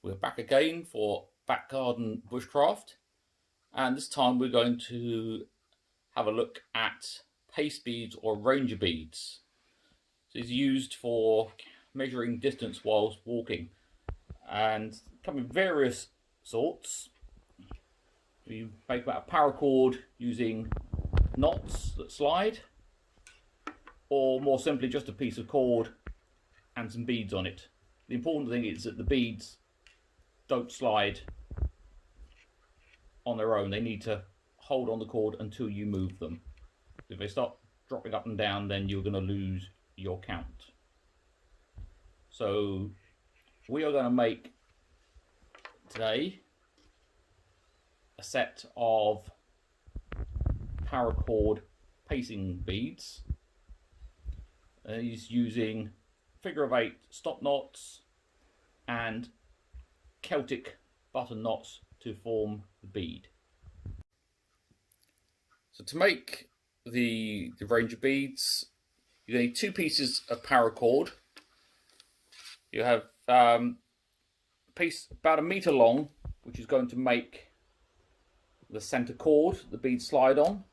We're back again for back garden bushcraft, and this time we're going to have a look at pace beads or ranger beads. This is used for measuring distance whilst walking and come in various sorts. You make a paracord using knots that slide, or more simply just a piece of cord and some beads on it. The important thing is that the beads don't slide on their own. They need to hold on the cord until you move them. If they start dropping up and down, then you're going to lose your count. So we are going to make today a set of paracord pacing beads. He's using figure of 8 stop knots and Celtic button knots to form the bead. So to make the ranger beads, you need 2 pieces of paracord. You have a piece about 1 meter long, which is going to make the center cord the beads slide on.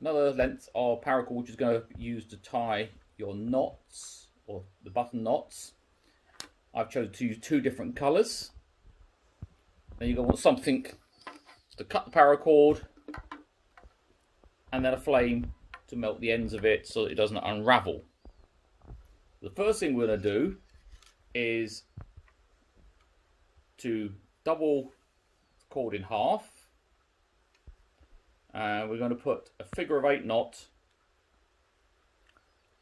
Another length of paracord which is going to be used to tie your knots or the button knots. I've chosen to use 2 different colours. Then you're going to want something to cut the paracord, and then a flame to melt the ends of it so that it doesn't unravel. The first thing we're going to do is to double the cord in half, and we're going to put a figure of 8 knot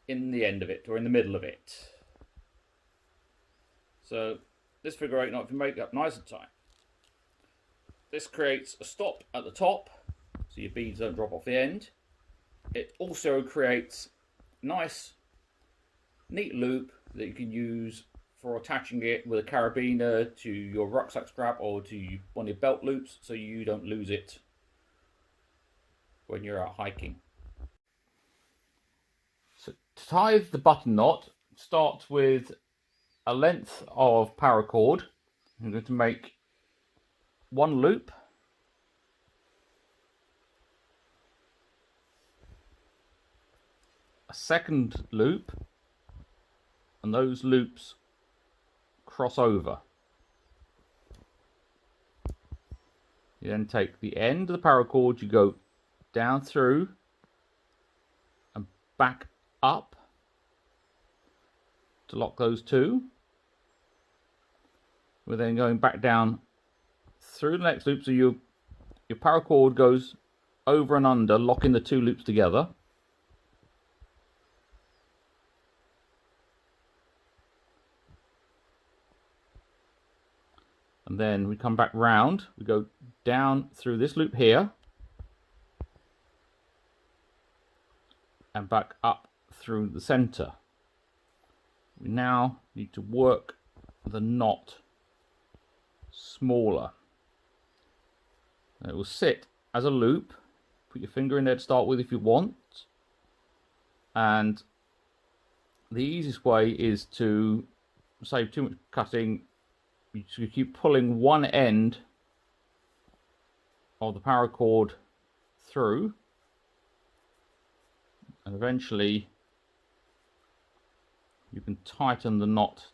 in the end of it, or in the middle of it. So this figure 8 knot, if you make it up nice and tight, this creates a stop at the top so your beads don't drop off the end. It also creates a nice neat loop that you can use for attaching it with a carabiner to your rucksack strap or to one of your belt loops so you don't lose it when you're out hiking. So to tie the button knot, start with a length of paracord. I'm going to make 1 loop, a second loop, and those loops cross over. You then take the end of the paracord, you go down through and back up to lock those 2. We're then going back down through the next loop, so your paracord goes over and under, locking the 2 loops together. And then we come back round, we go down through this loop here and back up through the center. We now need to work the knot smaller. And it will sit as a loop. Put your finger in there to start with if you want. And the easiest way is to save too much cutting. You keep pulling one end of the paracord through, and eventually you can tighten the knot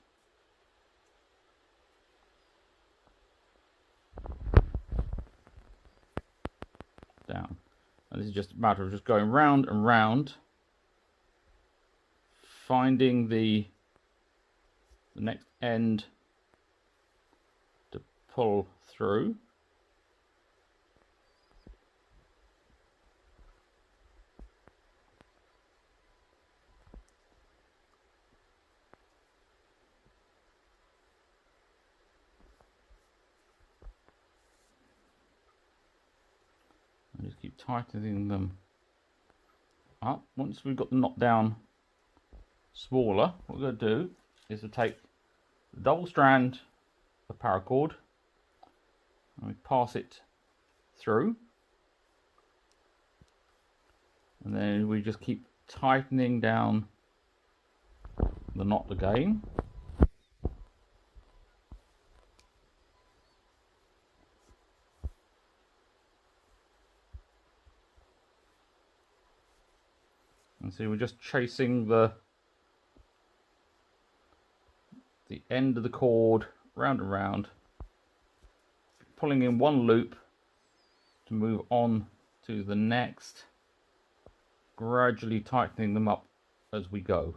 down. And this is just a matter of just going round and round, finding the next end to pull through. And just keep tightening them up. Once we've got the knot down smaller, what we're going to do is to take the double strand of paracord and we pass it through, and then we just keep tightening down the knot again. And so we're just chasing the end of the cord round and round, pulling in one loop to move on to the next, gradually tightening them up as we go.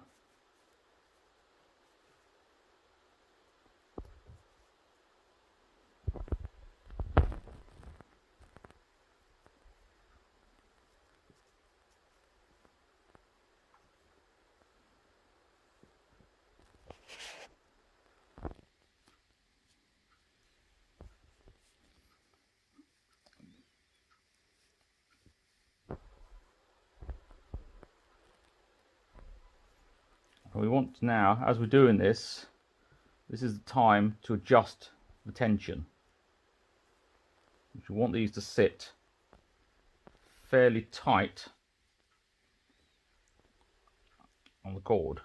And we want now, as we're doing this, this is the time to adjust the tension. We want these to sit fairly tight on the cord.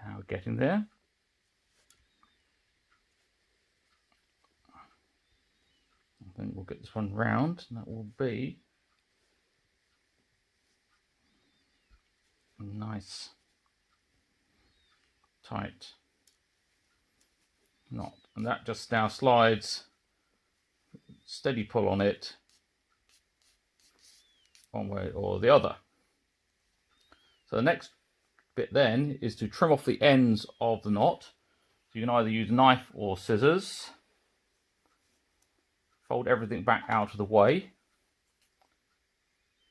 Now we're getting there. I think we'll get this one round, and that will be a nice tight knot. And that just now slides, steady pull on it, one way or the other. So the next bit then is to trim off the ends of the knot. So you can either use a knife or scissors. Fold everything back out of the way.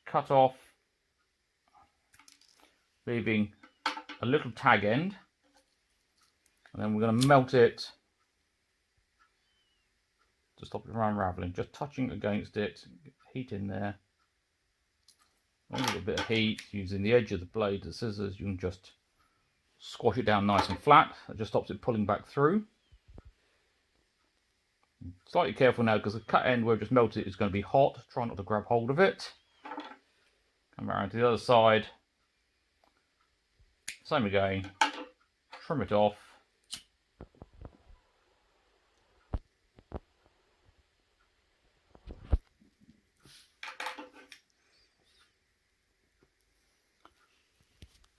Cut off, leaving a little tag end. And then we're going to melt it to stop it from unraveling. Just touching against it, heat in there. A little bit of heat, using the edge of the blade, the scissors, you can just squash it down nice and flat. That just stops it pulling back through. Slightly careful now because the cut end where we just melted it is going to be hot. Try not to grab hold of it. Come around to the other side. Same again. Trim it off.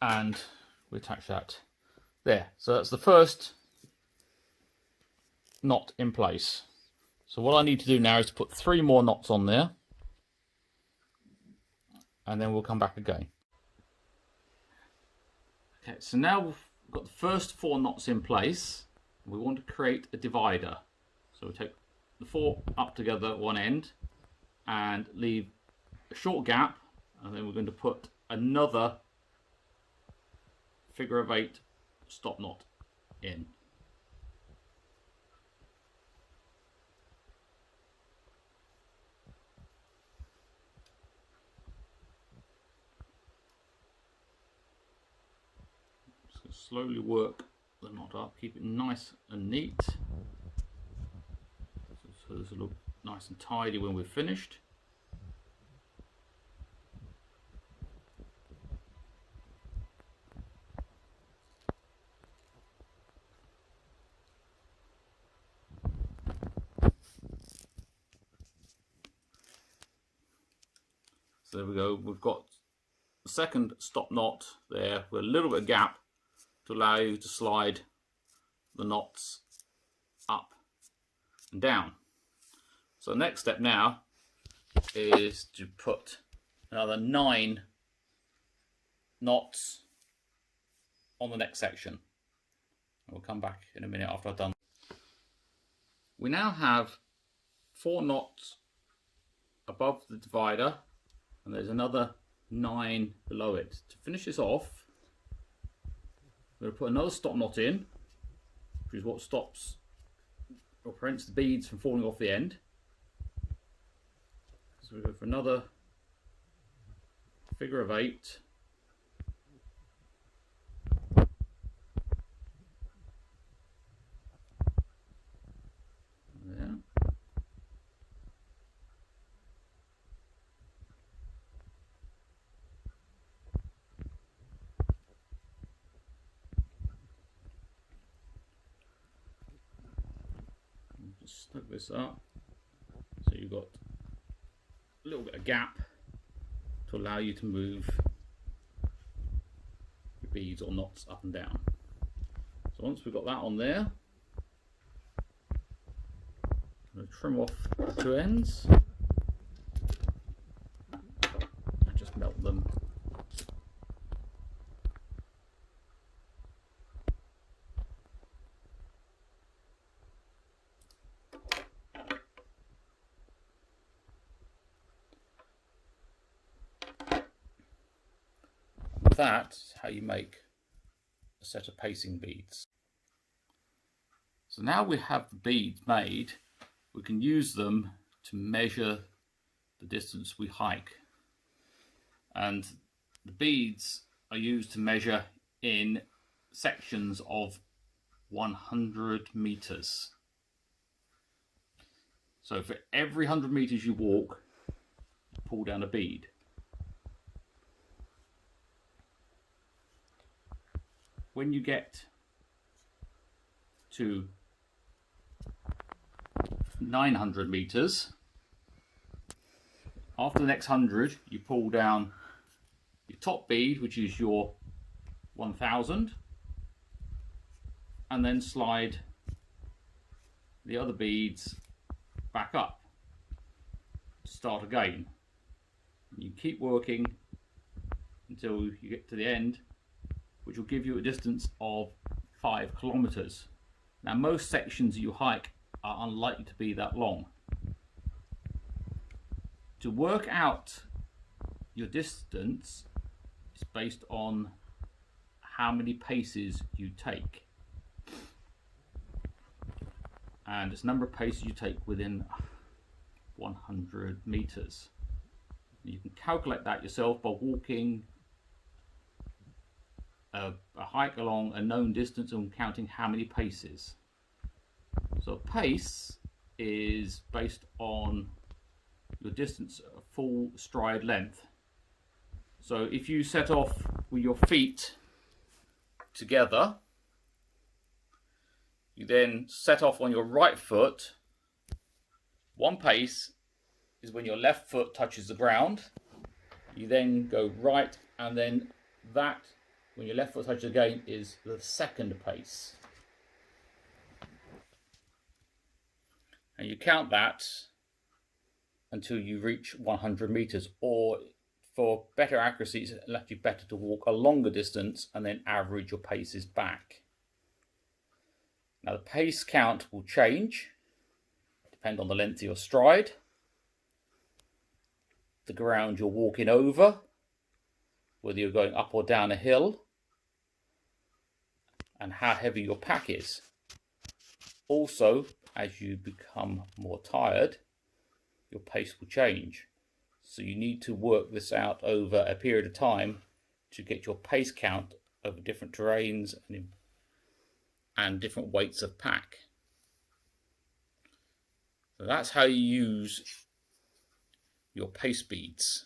And we attach that there. So that's the first knot in place. So what I need to do now is to put 3 more knots on there, and then we'll come back again. Okay, so now we've got the first 4 knots in place. We want to create a divider. So we take the 4 up together at one end and leave a short gap, and then we're going to put another figure of 8 stop knot in. Just slowly work the knot up, keep it nice and neat, so this will look nice and tidy when we're finished. So there we go, we've got the second stop knot there with a little bit of gap to allow you to slide the knots up and down. So the next step now is to put another 9 knots on the next section. We'll come back in a minute after I've done. We now have 4 knots above the divider, and there's another 9 below it. To finish this off, we're going to put another stop knot in, which is what stops or prevents the beads from falling off the end. So we go for another figure of 8. There. Just snug this up so you've got a little bit of gap to allow you to move your beads or knots up and down. So once we've got that on there, I'm going to trim off the 2 ends and just melt them. That's how you make a set of pacing beads. So now we have the beads made, we can use them to measure the distance we hike. And the beads are used to measure in sections of 100 meters. So for every 100 meters you walk, pull down a bead. When you get to 900 meters, after the next 100, you pull down your top bead, which is your 1000, and then slide the other beads back up to start again. You keep working until you get to the end, which will give you a distance of 5 kilometers. Now most sections you hike are unlikely to be that long. To work out your distance is based on how many paces you take. And it's the number of paces you take within 100 meters. You can calculate that yourself by walking a hike along a known distance and counting how many paces. So pace is based on your distance full stride length. So if you set off with your feet together, you then set off on your right foot. 1 pace is when your left foot touches the ground. You then go right, and then that, when your left foot touches again, is the 2nd pace. And you count that until you reach 100 meters, or for better accuracy, it's actually better to walk a longer distance and then average your paces back. Now the pace count will change, depend on the length of your stride, the ground you're walking over, whether you're going up or down a hill, and how heavy your pack is. Also, as you become more tired, your pace will change. So you need to work this out over a period of time to get your pace count over different terrains and different weights of pack. So that's how you use your pace beads.